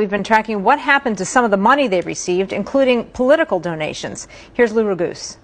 We've been tracking what happened to some of the money they received, including political donations. Here's Lou Raguse.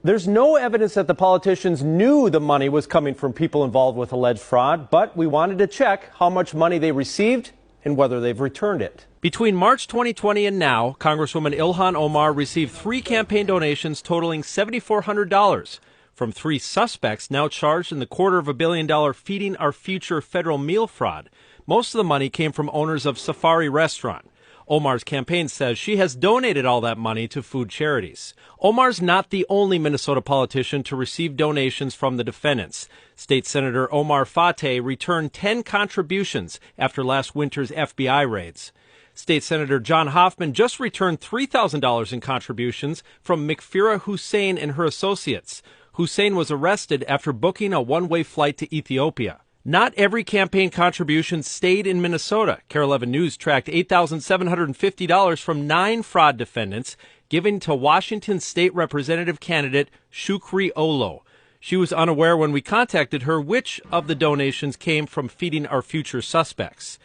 There's no evidence that the politicians knew the money was coming from people involved with alleged fraud, but we wanted to check how much money they received and whether they've returned it. Between March 2020 and now, Congresswoman Ilhan Omar received 3 campaign donations totaling $7,400 from 3 suspects now charged in the $250 million Feeding Our Future federal meal fraud. Most of the money came from owners of Safari Restaurant. Omar's campaign says she has donated all that money to food charities. Omar's not the only Minnesota politician to receive donations from the defendants. State Senator Omar Fateh returned 10 contributions after last winter's FBI raids. State Senator John Hoffman just returned $3,000 in contributions from Mikfira Hussein and her associates. Hussein was arrested after booking a one-way flight to Ethiopia. Not every campaign contribution stayed in Minnesota. KARE 11 News tracked $8,750 from 9 fraud defendants given to Washington State Representative candidate Shukri Olo. She was unaware when we contacted her which of the donations came from Feeding Our Future suspects.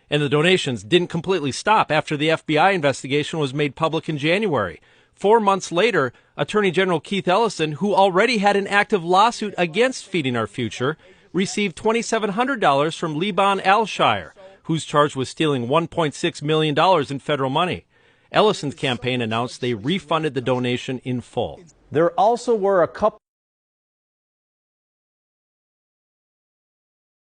And the donations didn't completely stop after the FBI investigation was made public in January. 4 months later, Attorney General Keith Ellison, who already had an active lawsuit against Feeding Our Future, received $2,700 from Liban Alshire, who's charged with stealing $1.6 million in federal money. Ellison's campaign announced they refunded the donation in full. There also were a couple